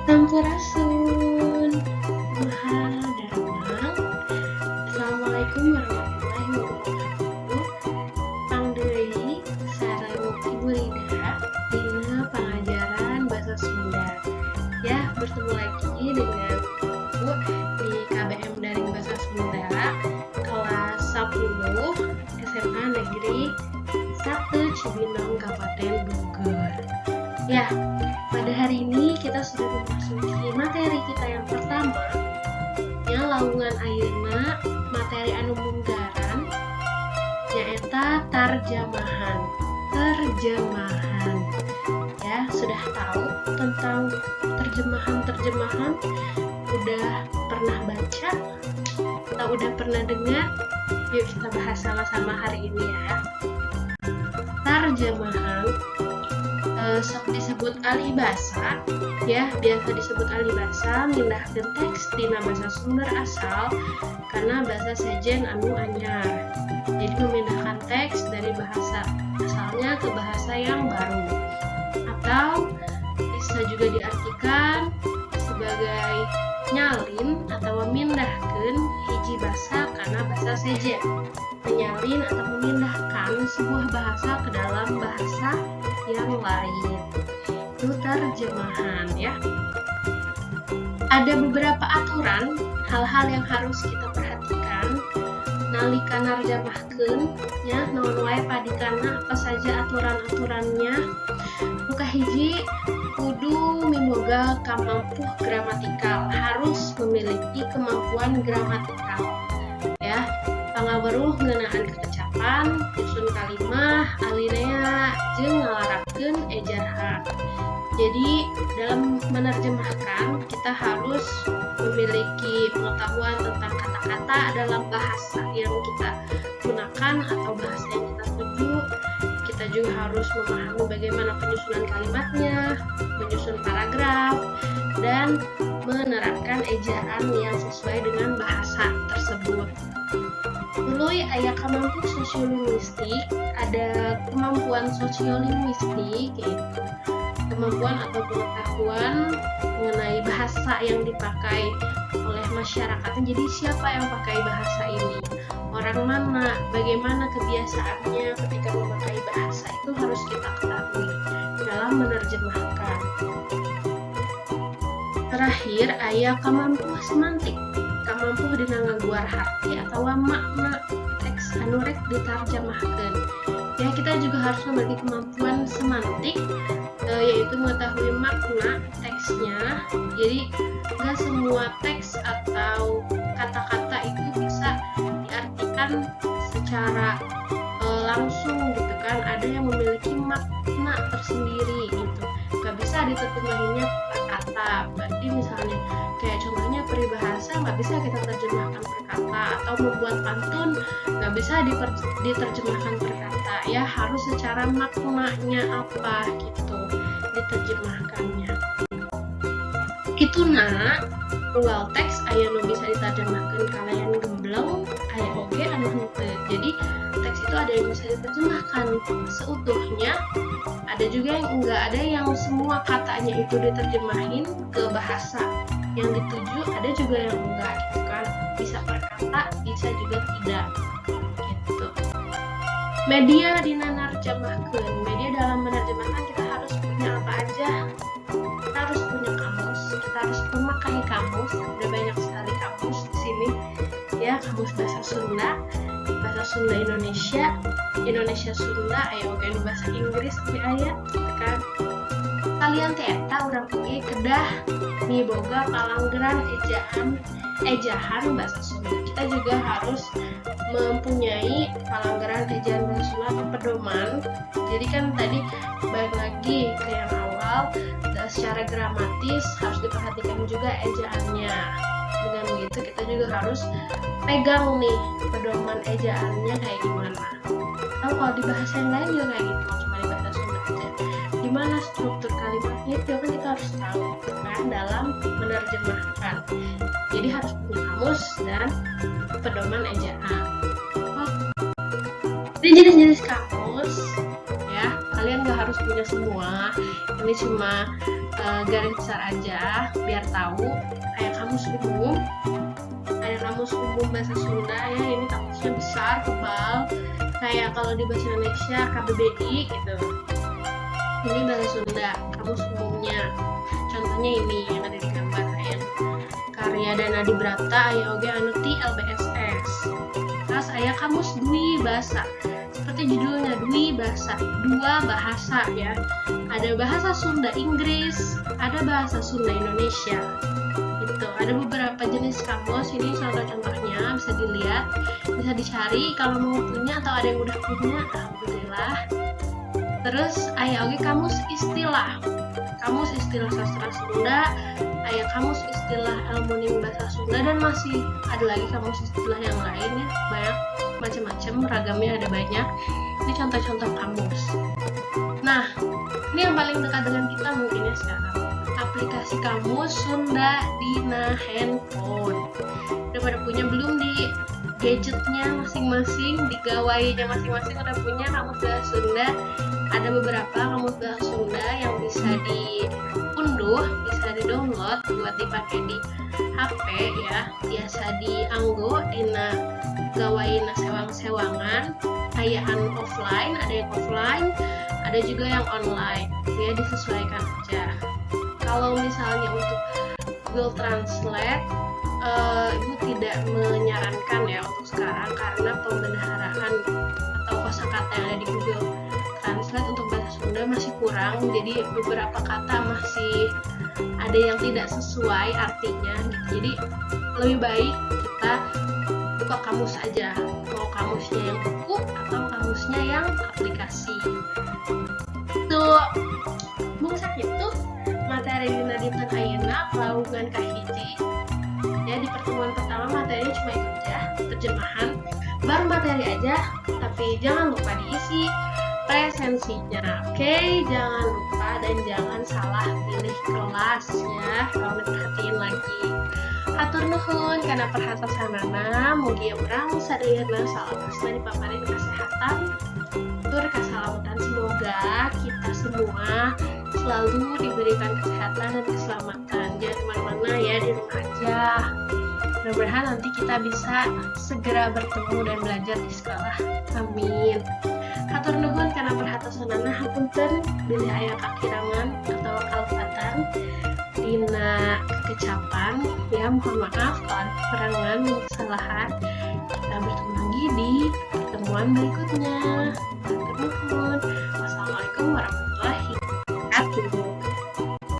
Sampurasun, Maha Dharma. Assalamualaikum warahmatullahi wabarakatuh. Pangdeui sareng Ibu Rida dina pengajaran bahasa Sunda. Ya, bertemu lagi dengan Ibu di KBM Daring Bahasa Sunda kelas 10 SMA Negeri 1 Cibinong Kabupaten Bogor. Ya, pada hari ini kita sudah memasuki materi kita yang pertama, yang lawungan ayeuna materi anu munggaran nyaeta tarjamahan. Ya, sudah tahu tentang terjemahan? Udah pernah baca atau udah pernah dengar? Yuk kita bahas sama-sama hari ini ya. Tarjamahan sok disebut alihbasa, ya biasa disebut alihbasa, mindahkeun teks tina basa sumber asal karena bahasa sejen anu anyar. Jadi memindahkan teks dari bahasa asalnya ke bahasa yang baru, atau bisa juga diartikan sebagai nyalin atau memindahkan hiji basa karena bahasa sejen, menyalin atau memindahkan sebuah bahasa ke dalam bahasa yang lain. Itu terjemahan ya. Ada beberapa aturan, hal-hal yang harus kita perhatikan nalika narjamahkeun nya, naon wae padikana, apa saja aturan-aturannya. Muka hiji, kudu mimoga kamampuh gramatikal, harus memiliki kemampuan gramatikal ya. Pangaweruh ngeunaan kekecapan, nyusun kalimah, alinea, jeung ngalarapkeun ejahan. Jadi dalam menerjemahkan kita harus memiliki pengetahuan tentang kata-kata dalam bahasa yang kita gunakan atau bahasa yang kita tuju. Kita juga harus memahami bagaimana penyusunan kalimatnya, menyusun paragraf, dan menerapkan ejaan yang sesuai dengan bahasa tersebut. Tuluy aya kemampuan sosiolinguistik, ada kemampuan sosiolinguistik yaitu kemampuan atau pengetahuan mengenai bahasa yang dipakai oleh masyarakat. Jadi siapa yang pakai bahasa ini? Orang mana? Bagaimana kebiasaannya ketika memakai bahasa itu harus kita ketahui dalam menerjemahkan. Terakhir aya kemampuan semantik, kamampuh dina ngaguar harti atau makna teks anu rek ditarjamahkeun. Ya, kita juga harus memiliki kemampuan semantik, yaitu mengetahui makna teksnya. Jadi nggak semua teks atau kata-kata itu bisa diartikan secara langsung gitu kan. Ada yang memiliki makna tersendiri gitu, nggak bisa diterjemahinnya per kata. Berarti misalnya kayak contohnya peribahasa nggak bisa kita terjemahkan per kata, atau membuat pantun nggak bisa diterjemahkan per kata ya, harus secara maknanya apa gitu diterjemahkannya. Kituna rual teks aya nu bisa diterjemahkan kalayan gembleng, aya oge anu henteu. Jadi teks itu ada yang bisa diterjemahkan seutuhnya, ada juga yang enggak, ada yang semua katanya itu diterjemahin ke bahasa yang dituju, ada juga yang enggak gitu kan, bisa per kata, bisa juga tidak gitu. Media dina narjamahkeun, media dalam menerjemahkan kita harus punya apa aja? Kita harus punya kamus, kita harus memakai kamus. Ada banyak sekali kamus di sini ya, kamus bahasa Sunda, bahasa Sunda Indonesia, Indonesia Sunda, aya oge nu bahasa Inggris tapi aya gitu kan. Kalian eta urang oge kedah miboga palanggeran ejahan bahasa Sunda. Kita juga harus mempunyai palanggeran ejaan bahasa Sunda atau pedoman. Jadi kan tadi balik lagi ke yang awal, secara gramatis harus diperhatikan juga ejaannya. Dengan begitu kita juga harus pegang nih pedoman ejaannya kayak gimana. Kalau di bahasa yang lain juga kayak gitu, cuma di bahasa Sunda aja. Gimana struktur kalimatnya itu kan kita harus tahu kan dalam menerjemahkan. Jadi harus punya kamus dan pedoman ejaan. Ini jenis-jenis kamus ya, Kalian nggak harus punya semua, ini cuma garis besar aja biar tahu. Kayak kamus umum bahasa Sunda ya, ini kamusnya besar, tebal, kayak kalau di bahasa Indonesia KBBI gitu. Ini bahasa Sunda, kamus umumnya. Contohnya ini yang ada di gambar, karya Dana Dibrata aya oge anu ti LBSS. Terus aya kamus dwi bahasa. Seperti judulnya, dwi bahasa, dua bahasa ya. Ada bahasa Sunda Inggris, ada bahasa Sunda Indonesia. Gitu. Ada beberapa jenis kamus, ini contoh-contohnya bisa dilihat, bisa dicari kalau mau punya atau ada yang udah punya, alhamdulillah. Terus aya oge kamus istilah. Kamus istilah sastra Sunda, aya kamus istilah ilmuning bahasa Sunda, dan masih ada lagi kamus istilah yang lain ya, banyak macam-macam, ragamnya ada banyak. Ini contoh-contoh kamus. Nah, ini yang paling dekat dengan kita mungkin ya sekarang, aplikasi kamus Sunda dina handphone. Udah pada punya belum di gadgetnya masing-masing, di gawainya masing-masing udah punya kamus bahasa Sunda? Ada beberapa kamus bahasa Sunda yang bisa diunduh, bisa di-download buat dipakai di HP ya, biasa dianggo dina gawaina sewang-sewangan, ayaan offline, ada yang offline, ada juga yang online ya, disesuaikan aja. Kalau misalnya untuk Google Translate, Ibu tidak menyarankan ya untuk sekarang, karena pembendaharaan atau kosakata yang ada di Google Translate untuk bahasa Sunda masih kurang, jadi beberapa kata masih ada yang tidak sesuai artinya gitu. Jadi lebih baik kita buka kamus aja, mau kamusnya yang buku atau kamusnya yang aplikasi. Tuh, bungsak itu materi dina dinten ayeuna pelaugan kahiji. Ya, di pertemuan pertama materinya cuma itu aja, terjemahan, baru materi aja, tapi jangan lupa diisi presensinya. Oke, jangan lupa dan jangan salah pilih kelas ya, kalau diperhatiin lagi. Atur nuhun karena perhatosanana, mugi urang sadayana salawasna dipaparin kesehatan, tur kasalamatan. Semoga kita semua selalu diberikan kesehatan dan keselamatan. Jangan kemana-mana ya, di rumah aja. Mudah-mudahan nanti kita bisa segera bertemu dan belajar di sekolah. Amin. Hatur nuhun karena perhatosanana, hapunten bilih aya kakirangan atau kalpatan dina kecapan ya, mohon maaf kalau ada kekurangan dan kesalahan. Kita bertemu lagi di pertemuan berikutnya. Hatur nuhun. Wassalamualaikum warahmatullahi wabarakatuh.